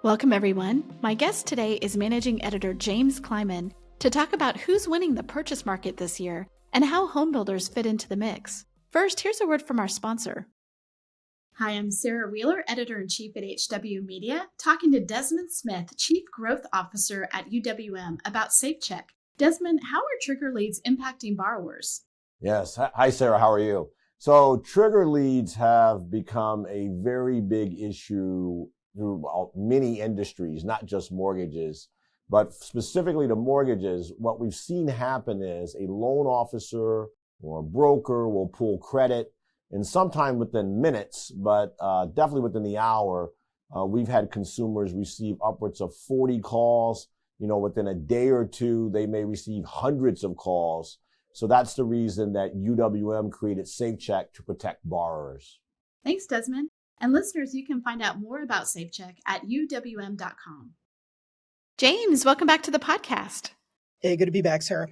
Welcome, everyone. My guest today is Managing Editor James Kleimann to talk about who's winning the purchase market this year and how homebuilders fit into the mix. First, here's a word from our sponsor. Hi, I'm Sarah Wheeler, Editor-in-Chief at HW Media, talking to Desmond Smith, Chief Growth Officer at UWM, about SafeCheck. Desmond, how are trigger leads impacting borrowers? Yes. Hi, Sarah. How are you? So trigger leads have become a very big issue through many industries, not just mortgages, but specifically to mortgages. What we've seen happen is a loan officer or a broker will pull credit, and sometime within minutes, but definitely within the hour, we've had consumers receive upwards of 40 calls. Within a day or two, they may receive hundreds of calls. So that's the reason that UWM created SafeCheck to protect borrowers. Thanks, Desmond. And listeners, you can find out more about SafeCheck at uwm.com. James, welcome back to the podcast. Hey, good to be back, Sarah.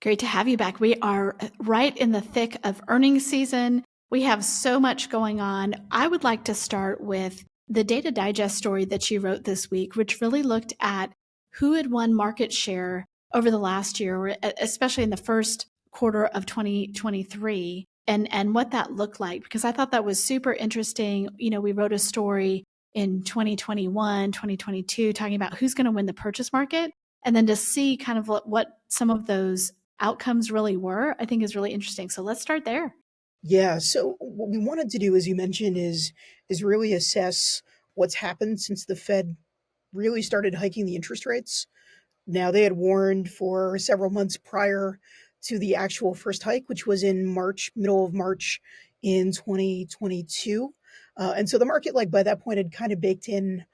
Great to have you back. We are right in the thick of earnings season. We have so much going on. I would like to start with the Data Digest story that you wrote this week, which really looked at who had won market share over the last year, especially in the first quarter of 2023, and what that looked like, because I thought that was super interesting. We wrote a story in 2021, 2022, talking about who's going to win the purchase market, and then to see kind of what some of those outcomes really were, I think is really interesting. So let's start there. Yeah, so what we wanted to do, as you mentioned, is really assess what's happened since the Fed really started hiking the interest rates. Now, they had warned for several months prior to the actual first hike, which was in March, middle of March in 2022. And so the market, by that point, had kind of baked in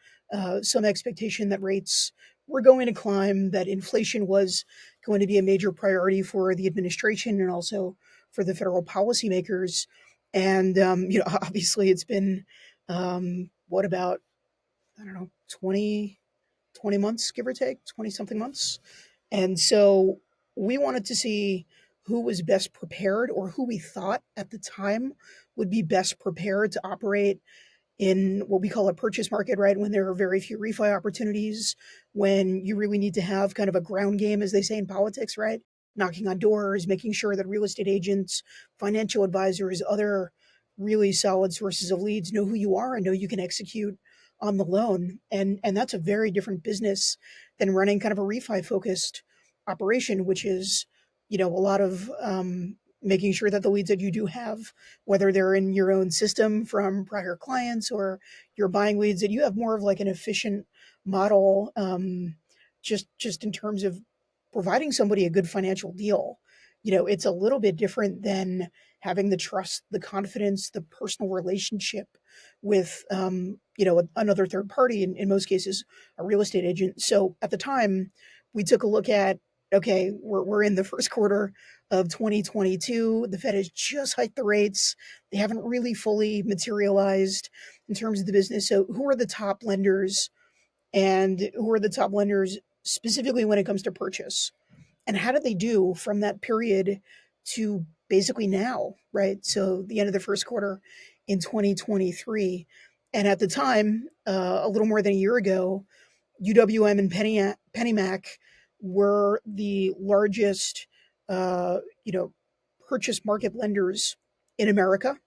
some expectation that rates were going to climb, that inflation was going to be a major priority for the administration and also for the federal policymakers. And, obviously it's been, about, 20 months, give or take, 20 something months. And so we wanted to see who was best prepared, or who we thought at the time would be best prepared to operate in what we call a purchase market, right? When there are very few refi opportunities, when you really need to have kind of a ground game, as they say in politics, right? Knocking on doors, making sure that real estate agents, financial advisors, other really solid sources of leads know who you are and know you can execute on the loan. And that's a very different business than running kind of a refi focused operation, which is, a lot of making sure that the leads that you do have, whether they're in your own system from prior clients or you're buying leads, that you have more of like an efficient model, just in terms of providing somebody a good financial deal. It's a little bit different than having the trust, the confidence, the personal relationship with, another third party, in most cases, a real estate agent. So at the time, we took a look at, okay, we're in the first quarter of 2022. The Fed has just hiked the rates. They haven't really fully materialized in terms of the business. So who are the top lenders, and who are the top lenders specifically when it comes to purchase? And how did they do from that period to basically now, right? So the end of the first quarter in 2023. And at the time, a little more than a year ago, UWM and PennyMac were the largest, purchase market lenders in America.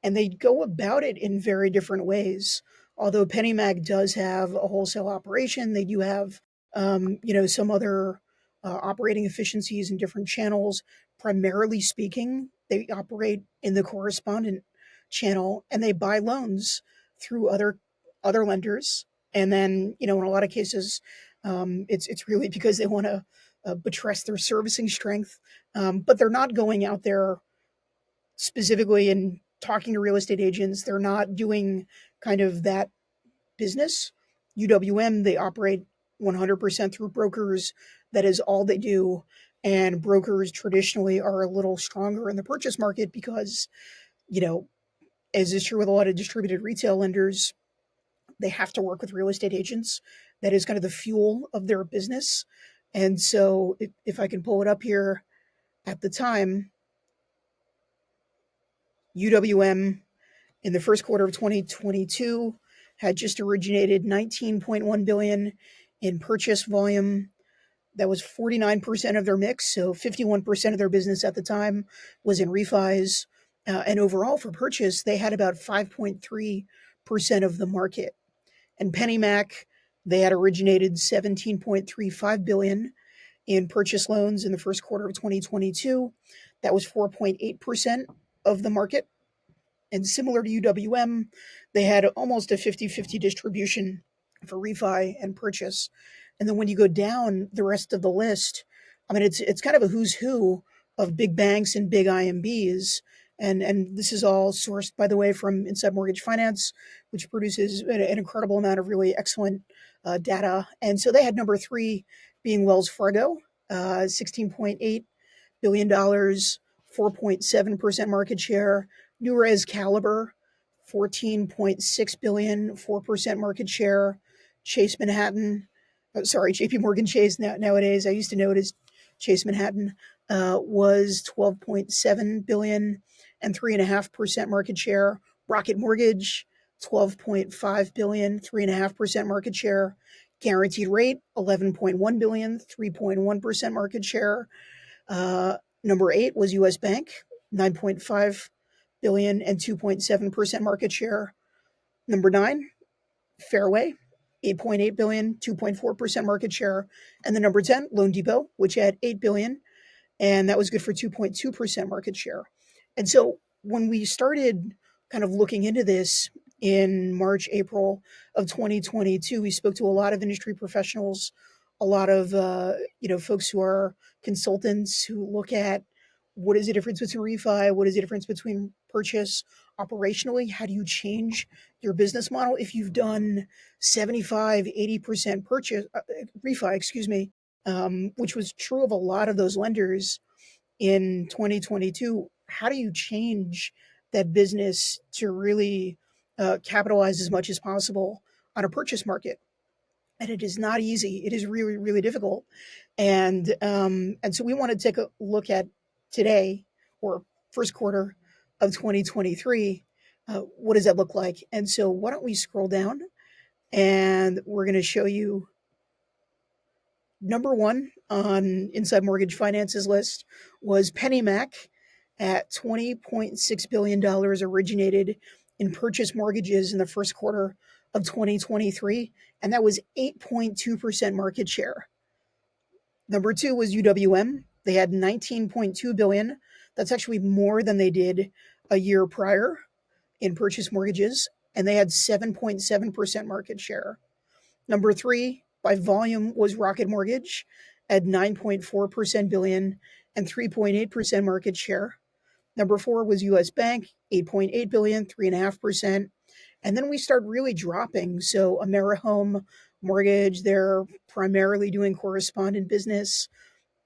And they go about it in very different ways. Although PennyMac does have a wholesale operation, they do have, some other operating efficiencies in different channels. Primarily speaking, they operate in the correspondent channel, and they buy loans through other lenders. And then, in a lot of cases, it's really because they want to buttress their servicing strength. But they're not going out there specifically and talking to real estate agents. They're not doing kind of that business. UWM, they operate 100% through brokers. That is all they do. And brokers traditionally are a little stronger in the purchase market because, as is true with a lot of distributed retail lenders, they have to work with real estate agents. That is kind of the fuel of their business. And so if I can pull it up here, at the time, UWM in the first quarter of 2022 had just originated 19.1 billion in purchase volume. That was 49% of their mix, so 51% of their business at the time was in refis. And overall for purchase, they had about 5.3% of the market. And PennyMac, they had originated 17.35 billion in purchase loans in the first quarter of 2022. That was 4.8% of the market. And similar to UWM, they had almost a 50-50 distribution for refi and purchase. And then when you go down the rest of the list, I mean, it's kind of a who's who of big banks and big IMBs. And this is all sourced, by the way, from Inside Mortgage Finance, which produces an incredible amount of really excellent data. And so they had number 3 being Wells Fargo, $16.8 billion, 4.7% market share. Newrez Caliber, 14.6 billion, 4% market share. Chase Manhattan, JP Morgan Chase nowadays, I used to know it as Chase Manhattan, was 12.7 billion and 3.5% market share. Rocket Mortgage, 12.5 billion, 3.5% market share. Guaranteed Rate, 11.1 billion, 3.1% market share. Number 8 was US Bank, 9.5 billion and 2.7% market share. Number 9, Fairway, 8.8 billion, 2.4% market share. And the number 10, Loan Depot, which had 8 billion, and that was good for 2.2% market share. And so when we started kind of looking into this in March, April of 2022, we spoke to a lot of industry professionals, a lot of folks who are consultants who look at what is the difference between refi, what is the difference between purchase operationally, how do you change your business model if you've done 75-80% purchase refi, which was true of a lot of those lenders in 2022. How do you change that business to really capitalize as much as possible on a purchase market? And it is not easy. It is really, really difficult. And so we want to take a look at today, or first quarter of 2023. What does that look like? And so why don't we scroll down, and we're going to show you number 1 on Inside Mortgage Finance's list was PennyMac at $20.6 billion originated in purchase mortgages in the first quarter of 2023, and that was 8.2% market share. Number 2 was UWM. They had 19.2 billion. That's actually more than they did a year prior in purchase mortgages, and they had 7.7% market share. Number 3 by volume was Rocket Mortgage at 9.4% billion and 3.8% market share. Number 4 was US Bank, 8.8 billion, 3.5%. And then we start really dropping. So AmeriHome Mortgage, they're primarily doing correspondent business.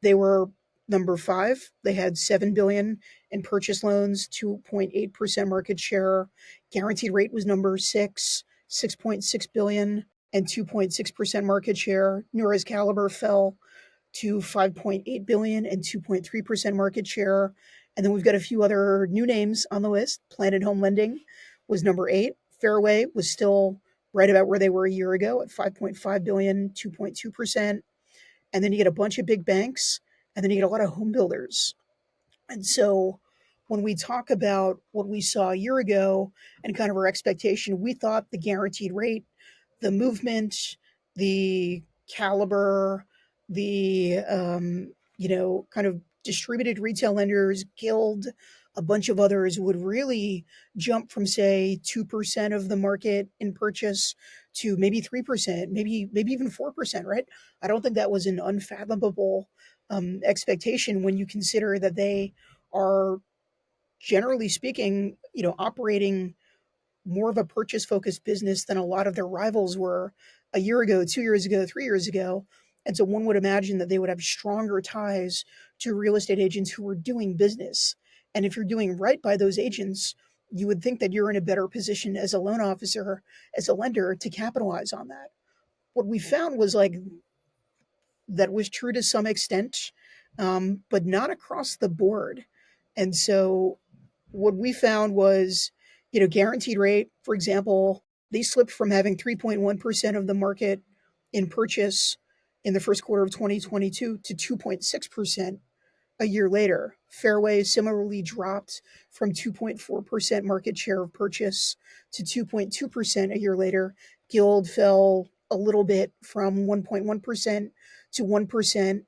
They were number 5. They had 7 billion in purchase loans, 2.8% market share. Guaranteed Rate was number 6, 6.6 billion and 2.6% market share. Newrez Caliber fell to 5.8 billion and 2.3% market share. And then we've got a few other new names on the list. Planet Home Lending was number 8. Fairway was still right about where they were a year ago at 5.5 billion, 2.2%. And then you get a bunch of big banks, and then you get a lot of home builders. And so when we talk about what we saw a year ago and kind of our expectation, we thought the guaranteed rate, the movement, the caliber, the kind of distributed retail lenders, Guild, a bunch of others would really jump from, say, 2% of the market in purchase to maybe 3%, maybe even 4%, right? I don't think that was an unfathomable expectation when you consider that they are, generally speaking, operating more of a purchase-focused business than a lot of their rivals were a year ago, 2 years ago, 3 years ago. And so one would imagine that they would have stronger ties to real estate agents who were doing business. And if you're doing right by those agents, you would think that you're in a better position as a loan officer, as a lender, to capitalize on that. What we found was that was true to some extent, but not across the board. And so what we found was, guaranteed rate, for example, They slipped from having 3.1% of the market in purchase in the first quarter of 2022 to 2.6% a year later. Fairway similarly dropped from 2.4% market share of purchase to 2.2% a year later. Guild fell a little bit from 1.1% to 1%.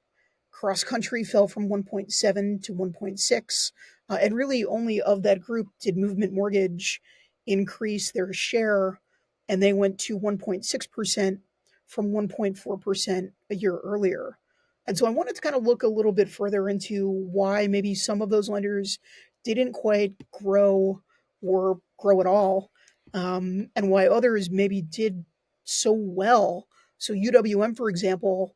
Cross country fell from 1.7 to 1.6. And really, only of that group did Movement Mortgage increase their share, and they went to 1.6% from 1.4% a year earlier. And so I wanted to kind of look a little bit further into why maybe some of those lenders didn't quite grow or grow at all, and why others maybe did so well. So UWM, for example,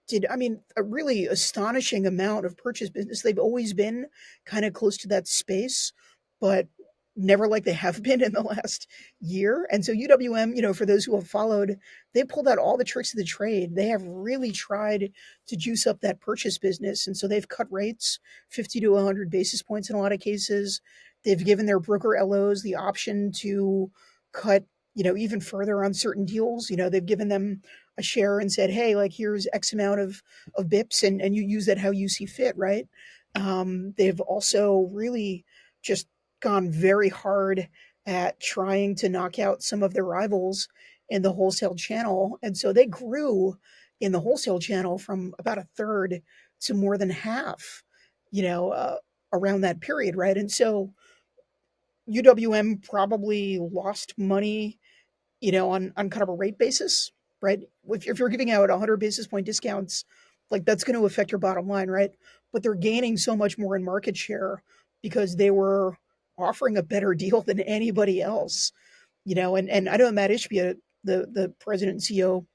did, I mean, a really astonishing amount of purchase business. They've always been kind of close to that space, but never like they have been in the last year. And so UWM, for those who have followed, they pulled out all the tricks of the trade. They have really tried to juice up that purchase business. And so they've cut rates 50 to 100 basis points in a lot of cases. They've given their broker LOs the option to cut, even further on certain deals. They've given them a share and said, hey, like, here's X amount of bips, and you use that how you see fit, right? They've also really just gone very hard at trying to knock out some of their rivals in the wholesale channel. And so they grew in the wholesale channel from about a third to more than half, around that period, right? And so UWM probably lost money, on kind of a rate basis, right? If you're giving out 100 basis point discounts, like, that's going to affect your bottom line, right? But they're gaining so much more in market share because they were offering a better deal than anybody else, and I know Matt Ishbia, the president and CEO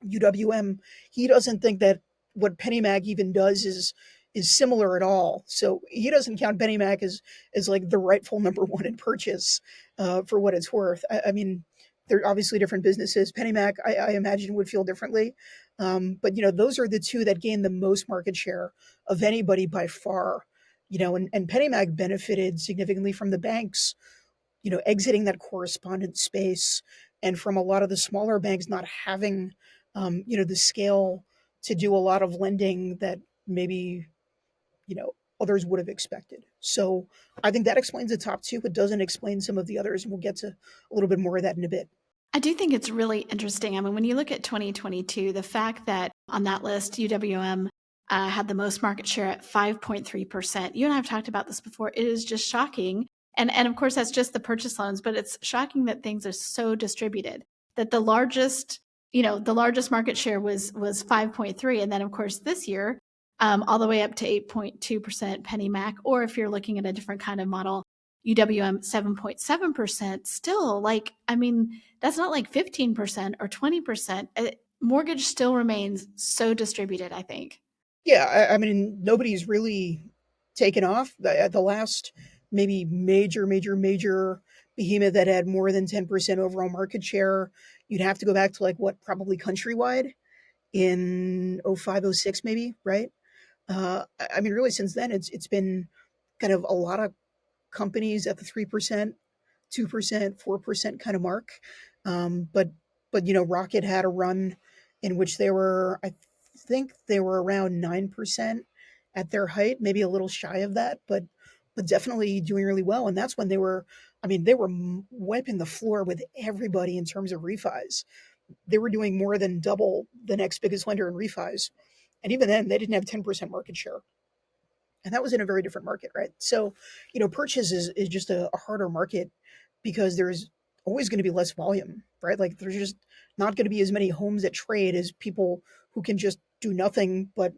UWM, he doesn't think that what PennyMac even does is similar at all. So he doesn't count PennyMac as like the rightful number one in purchase, for what it's worth. I mean, they're obviously different businesses. PennyMac, I imagine, would feel differently. But those are the two that gain the most market share of anybody by far. And PennyMac benefited significantly from the banks, exiting that correspondent space, and from a lot of the smaller banks not having, the scale to do a lot of lending that maybe, others would have expected. So I think that explains the top two. It doesn't explain some of the others, and we'll get to a little bit more of that in a bit. I do think it's really interesting. I mean, when you look at 2022, the fact that on that list, UWM had the most market share at 5.3%. You and I have talked about this before. It is just shocking. And of course, that's just the purchase loans, but it's shocking that things are so distributed, that the largest market share was 5.3. And then, of course, this year, all the way up to 8.2% PennyMac, or if you're looking at a different kind of model, UWM 7.7%. Still, like, I mean, that's not like 15% or 20%. Mortgage still remains so distributed, I think. Yeah, I mean, nobody's really taken off. The last maybe major behemoth that had more than 10% overall market share, you'd have to go back to, like, what, probably Countrywide in 05, 06 maybe, right? I mean, really, since then, it's been kind of a lot of companies at the 3%, 2%, 4% kind of mark. But Rocket had a run in which they were, I think they were around 9% at their height, maybe a little shy of that, but definitely doing really well. And that's when they were, I mean, they were wiping the floor with everybody in terms of refis. They were doing more than double the next biggest lender in refis. And even then, they didn't have 10% market share. And that was in a very different market, right? So, purchase is just a harder market because there's always going to be less volume, right? Like, there's just not going to be as many homes that trade as people who can just do nothing but,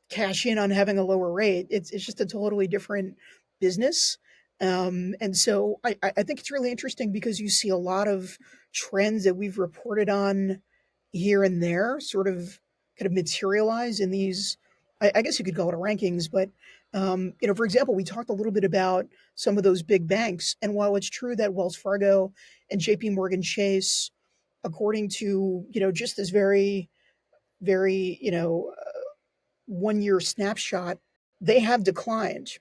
cash in on having a lower rate. It's just a totally different business. And so I think it's really interesting because you see a lot of trends that we've reported on here and there sort of kind of materialize in these, I guess you could call it a rankings, but, for example, we talked a little bit about some of those big banks. And while it's true that Wells Fargo and JP Morgan Chase, according to, just this very, very, 1 year snapshot, they have declined.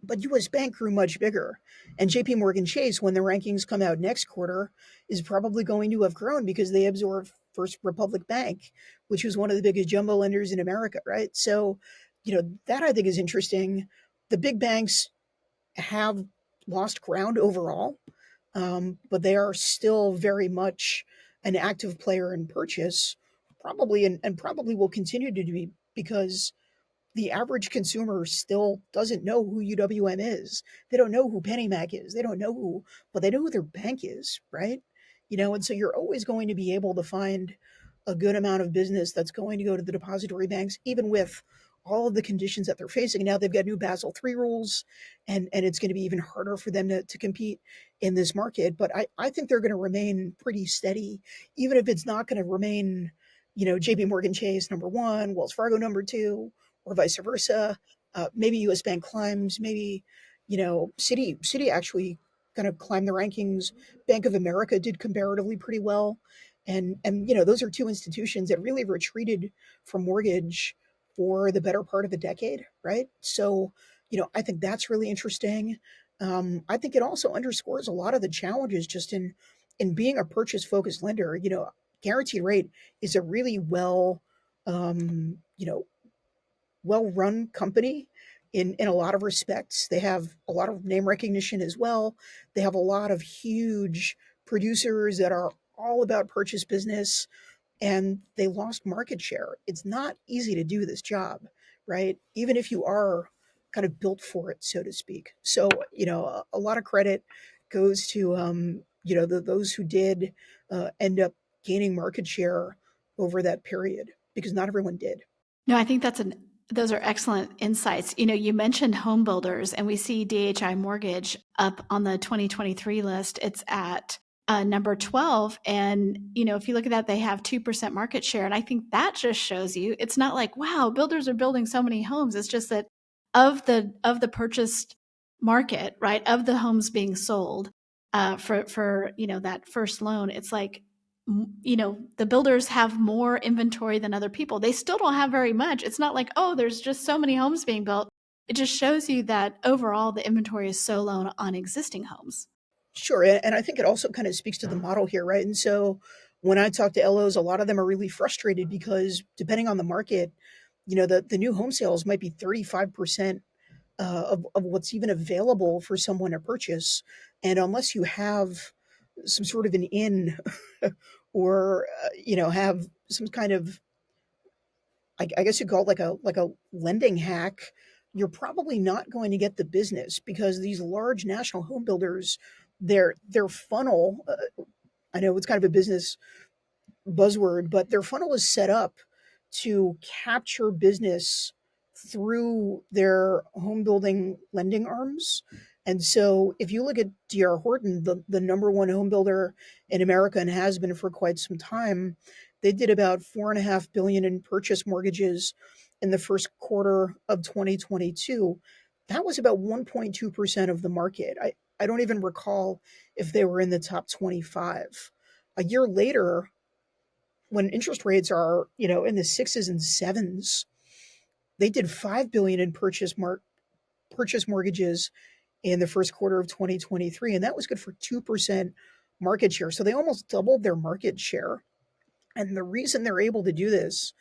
but US Bank grew much bigger. And JP Morgan Chase, when the rankings come out next quarter, is probably going to have grown because they absorbed First Republic Bank, which was one of the biggest jumbo lenders in America, right? So, that I think is interesting. The big banks have lost ground overall, but they are still very much an active player in purchase, probably, and probably will continue to be because the average consumer still doesn't know who UWM is. They don't know who PennyMac is. They don't know who, but they know who their bank is, right? And so you're always going to be able to find a good amount of business that's going to go to the depository banks, even with all of the conditions that they're facing. Now they've got new Basel III rules, and it's going to be even harder for them to compete in this market. But I think they're going to remain pretty steady, even if it's not going to remain, JP Morgan Chase number one, Wells Fargo number two, or vice versa. Maybe U.S. Bank climbs. Maybe Citi actually kind of climbed the rankings. Bank of America did comparatively pretty well, and those are two institutions that really retreated from mortgage for the better part of a decade, right? So I think that's really interesting. I think it also underscores a lot of the challenges just in being a purchase focused lender. Guaranteed rate is a really um, you know well-run company in a lot of respects. They have a lot of name recognition as well. They have a lot of huge producers that are all about purchase business, and they lost market share. It's not easy to do this job, right? Even if you are kind of built for it, so to speak. So, a lot of credit goes to those who did end up gaining market share over that period, because not everyone did. No, I think those are excellent insights. You mentioned home builders, and we see DHI Mortgage up on the 2023 list. It's at number 12. And, if you look at that, they have 2% market share. And I think that just shows you, it's not like, wow, builders are building so many homes. It's just that of the purchased market, right, of the homes being sold for that first loan, it's like, the builders have more inventory than other people. They still don't have very much. It's not like, oh, there's just so many homes being built. It just shows you that overall the inventory is so low on existing homes. Sure. And I think it also kind of speaks to the model here, right? And so when I talk to LOs, a lot of them are really frustrated because depending on the market, the new home sales might be 35% of what's even available for someone to purchase. And unless you have some sort of an in or, have some kind of, I guess you'd call it like a lending hack, you're probably not going to get the business because these large national home builders, their funnel, I know it's kind of a business buzzword, but their funnel is set up to capture business through their home building lending arms. And so if you look at DR Horton, the number one home builder in America and has been for quite some time, they did about 4.5 billion in purchase mortgages in the first quarter of 2022. That was about 1.2% of the market. I don't even recall if they were in the top 25. A year later, when interest rates are, in the sixes and sevens, they did 5 billion in purchase mortgages in the first quarter of 2023, and that was good for 2% market share. So they almost doubled their market share. And the reason they're able to do this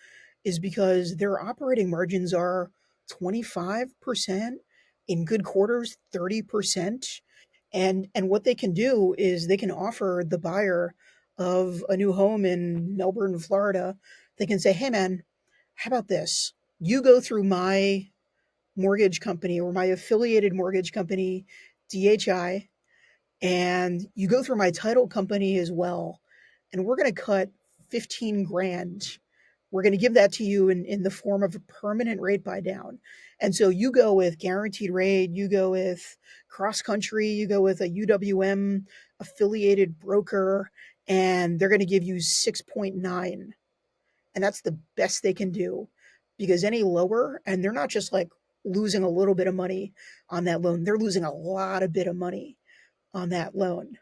is because their operating margins are 25%, in good quarters 30%. And what they can do is they can offer the buyer of a new home in Melbourne, Florida, they can say, hey man, how about this? You go through my mortgage company or my affiliated mortgage company, DHI, and you go through my title company as well. And we're going to cut 15 grand. We're going to give that to you in the form of a permanent rate buy down. And so you go with guaranteed rate, you go with cross country, you go with a UWM affiliated broker, and they're going to give you 6.9. And that's the best they can do, because any lower, and they're not just like losing a little bit of money on that loan, they're losing a lot of bit of money on that loan.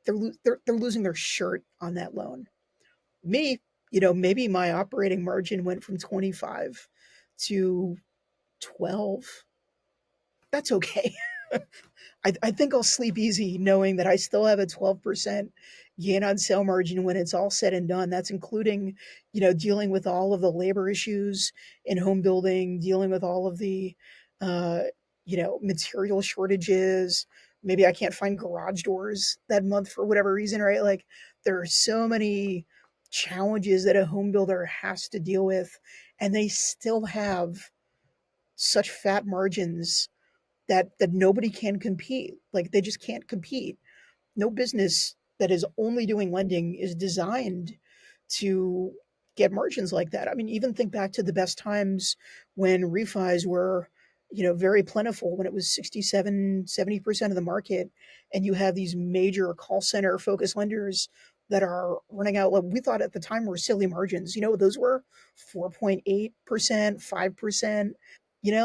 They're losing their shirt on that loan. Me, maybe my operating margin went from 25 to 12. that's okay. I think I'll sleep easy knowing that I still have a 12% gain on sale margin when it's all said and done. That's including, dealing with all of the labor issues in home building, dealing with all of the, uh, material shortages. Maybe I can't find garage doors that month for whatever reason, right? Like there are so many challenges that a home builder has to deal with, and they still have such fat margins that nobody can compete. Like they just can't compete. No business that is only doing lending is designed to get margins like that. I mean, even think back to the best times when refis were, very plentiful, when it was 67, 70% of the market, and you have these major call center focused lenders that are running out. Like we thought at the time were silly margins. Those were 4.8%, 5%,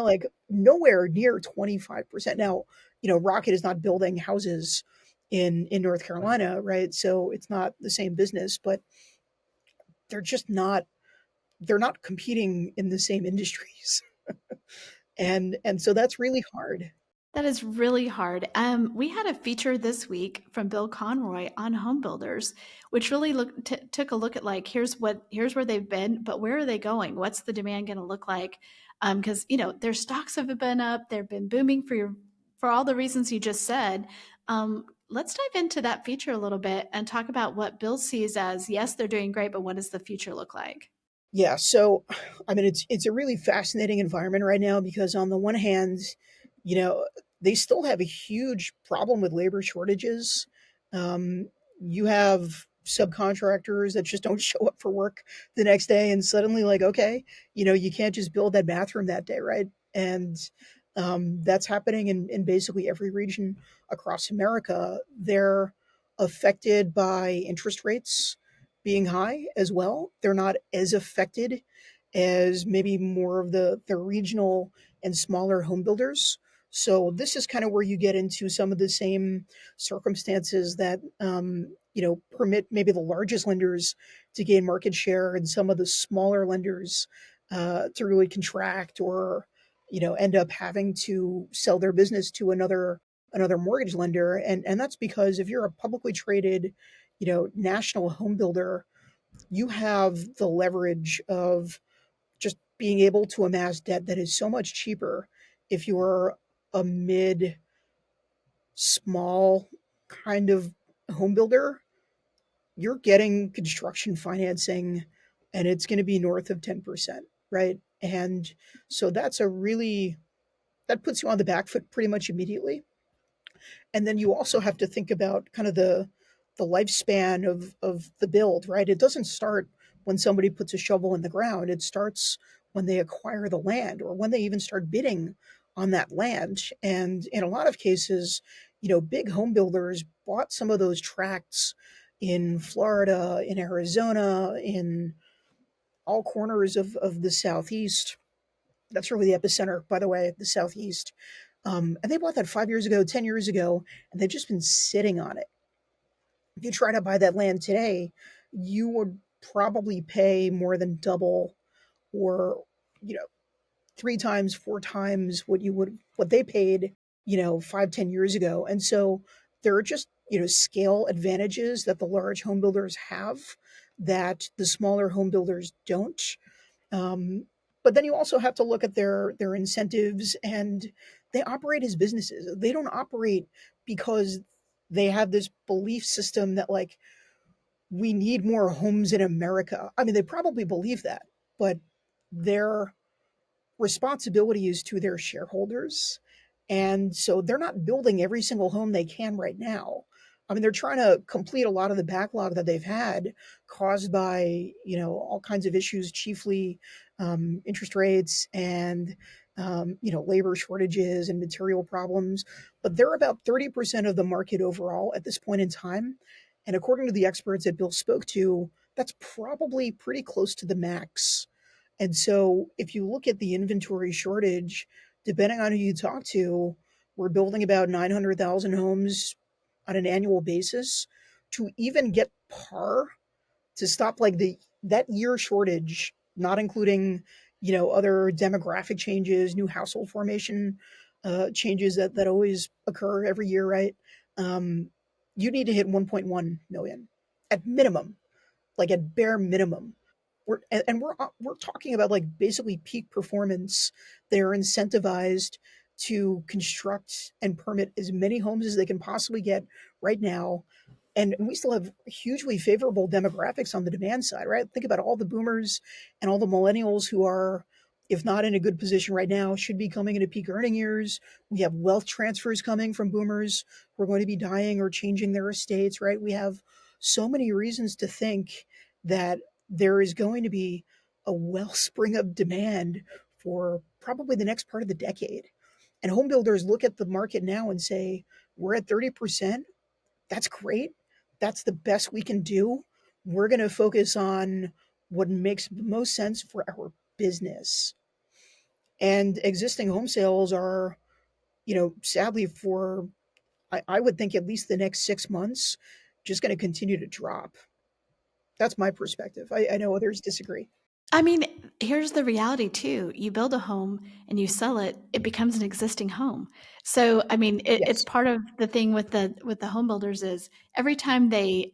like nowhere near 25%. Now, Rocket is not building houses in North Carolina, right? So it's not the same business, but they're just not they're not competing in the same industries. And so that's really hard. That is really hard. We had a feature this week from Bill Conroy on home builders, which really took a look at like here's where they've been, but where are they going? What's the demand going to look like? Because their stocks have been up, they've been booming for all the reasons you just said. Let's dive into that feature a little bit and talk about what Bill sees as yes, they're doing great, but what does the future look like? Yeah, so I mean it's a really fascinating environment right now because on the one hand, you know, they still have a huge problem with labor shortages. You have subcontractors that just don't show up for work the next day and suddenly like, okay, you can't just build that bathroom that day, right? And that's happening in basically every region across America. They're affected by interest rates being high as well. They're not as affected as maybe more of the regional and smaller home builders. So this is kind of where you get into some of the same circumstances that permit maybe the largest lenders to gain market share and some of the smaller lenders to really contract or end up having to sell their business to another mortgage lender. And that's because if you're a publicly traded national home builder, you have the leverage of just being able to amass debt that is so much cheaper if you're a mid small kind of home builder. You're getting construction financing and it's going to be north of 10%, right? And so that puts you on the back foot pretty much immediately. And then you also have to think about kind of the lifespan of the build, right? It doesn't start when somebody puts a shovel in the ground. It starts when they acquire the land or when they even start bidding on that land. And in a lot of cases, big home builders bought some of those tracts in Florida, in Arizona, in all corners of the Southeast. That's really the epicenter, by the way, the Southeast. And they bought that 5 years ago, 10 years ago, and they've just been sitting on it. If you try to buy that land today, you would probably pay more than double or, you know, three times, four times what they paid, 5, 10 years ago. And so there are just, scale advantages that the large home builders have that the smaller home builders don't. Um, but then you also have to look at their incentives, and they operate as businesses. They don't operate because they have this belief system that like we need more homes in America. I mean, they probably believe that, but their responsibility is to their shareholders. And so they're not building every single home they can right now. I mean, they're trying to complete a lot of the backlog that they've had caused by, all kinds of issues, chiefly interest rates and, labor shortages and material problems. But they're about 30% of the market overall at this point in time. And according to the experts that Bill spoke to, that's probably pretty close to the max. And so if you look at the inventory shortage, depending on who you talk to, we're building about 900,000 homes on an annual basis. To even get par, to stop like that year shortage, not including, other demographic changes, new household formation, changes that always occur every year, right? Um, you need to hit 1.1 million at minimum, like at bare minimum. We're talking about like basically peak performance. They're incentivized to construct and permit as many homes as they can possibly get right now. And we still have hugely favorable demographics on the demand side, right? Think about all the boomers and all the millennials who are, if not in a good position right now, should be coming into peak earning years. We have wealth transfers coming from boomers who are going to be dying or changing their estates, right? We have so many reasons to think that there is going to be a wellspring of demand for probably the next part of the decade. And home builders look at the market now and say, we're at 30%. That's great. That's the best we can do. We're going to focus on what makes the most sense for our business. And existing home sales are, sadly for, I would think at least the next 6 months, just going to continue to drop. That's my perspective. I know others disagree. I mean, here's the reality too. You build a home and you sell it, it becomes an existing home. So, I mean, it's Yes. part of the thing with the home builders is every time they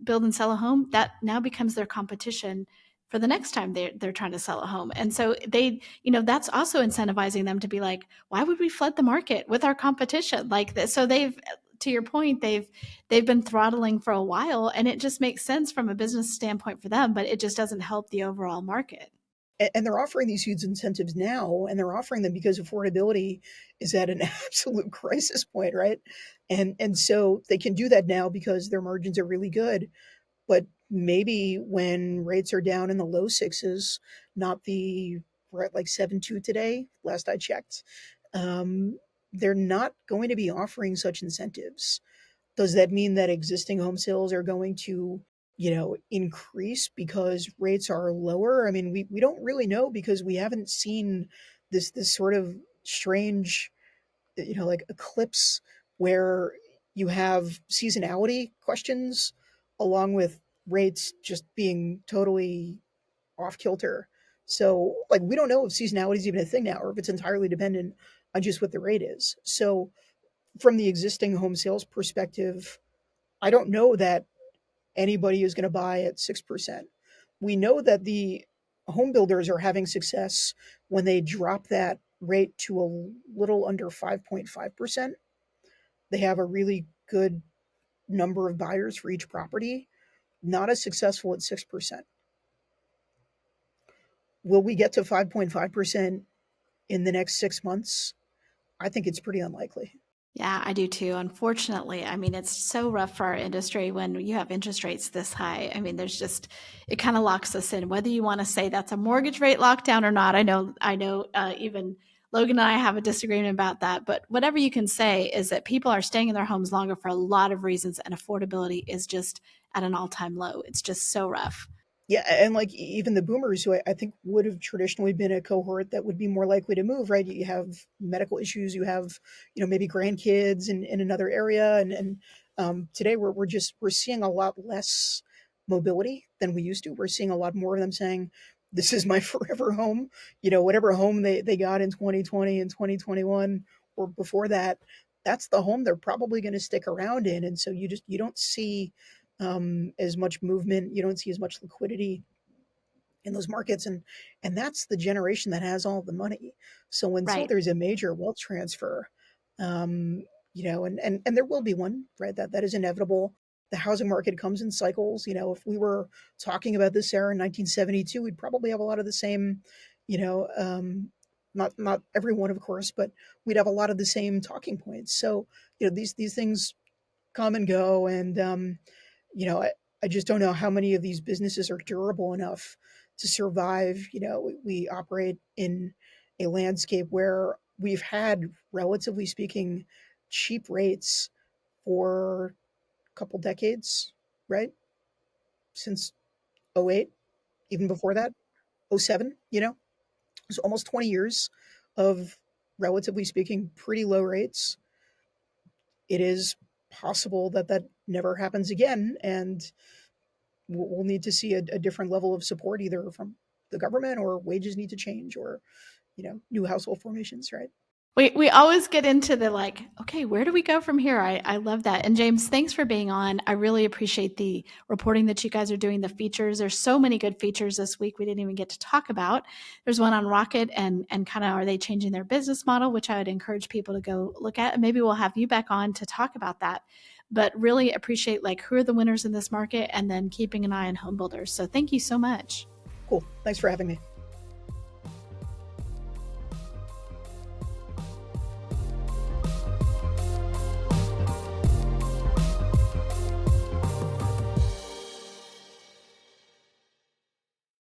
build and sell a home, that now becomes their competition for the next time they're trying to sell a home. And so that's also incentivizing them to be like, why would we flood the market with our competition like this? So they've to your point, they've been throttling for a while, and it just makes sense from a business standpoint for them, but it just doesn't help the overall market. And they're offering these huge incentives now, and they're offering them because affordability is at an absolute crisis point, right? And so they can do that now because their margins are really good. But maybe when rates are down in the low sixes, not the we're at like 7.2 today, last I checked. They're not going to be offering such incentives. Does that mean that existing home sales are going to, increase because rates are lower? I mean, we don't really know because we haven't seen this sort of strange, like eclipse where you have seasonality questions along with rates just being totally off kilter. So, like, we don't know if seasonality is even a thing now or if it's entirely dependent on just what the rate is. So, from the existing home sales perspective, I don't know that anybody is going to buy at 6%. We know that the home builders are having success when they drop that rate to a little under 5.5%. They have a really good number of buyers for each property, not as successful at 6%. Will we get to 5.5% in the next 6 months? I think it's pretty unlikely. Yeah, I do too. Unfortunately, I mean, it's so rough for our industry when you have interest rates this high. I mean, it kind of locks us in, whether you want to say that's a mortgage rate lockdown or not. Even Logan and I have a disagreement about that. But whatever you can say is that people are staying in their homes longer for a lot of reasons, and affordability is just at an all time low. It's just so rough. Yeah, and like even the boomers, who I think would have traditionally been a cohort that would be more likely to move, right? You have medical issues, you have, maybe grandkids in another area, and today we're seeing a lot less mobility than we used to. We're seeing a lot more of them saying, "This is my forever home." Whatever home they got in 2020 and 2021 or before that, that's the home they're probably going to stick around in, and so you don't see as much movement. You don't see as much liquidity in those markets, and that's the generation that has all the money. So until Right. there's a major wealth transfer, um, and there will be one, right? That is inevitable. The housing market comes in cycles. If we were talking about this era in 1972, we'd probably have a lot of the same, you know, not everyone, of course, but we'd have a lot of the same talking points. So these things come and go, and I just don't know how many of these businesses are durable enough to survive. We operate in a landscape where we've had, relatively speaking, cheap rates for a couple decades, right? Since '08, even before that, '07, so almost 20 years of, relatively speaking, pretty low rates. It is possible that that never happens again, and we'll need to see a different level of support either from the government, or wages need to change, or new household formations, right? We always get into the like, okay, where do we go from here? I love that. And James, thanks for being on. I really appreciate the reporting that you guys are doing, the features. There's so many good features this week we didn't even get to talk about. There's one on Rocket and kind of are they changing their business model, which I would encourage people to go look at. And maybe we'll have you back on to talk about that. But really appreciate like who are the winners in this market and then keeping an eye on home builders. So thank you so much. Cool. Thanks for having me.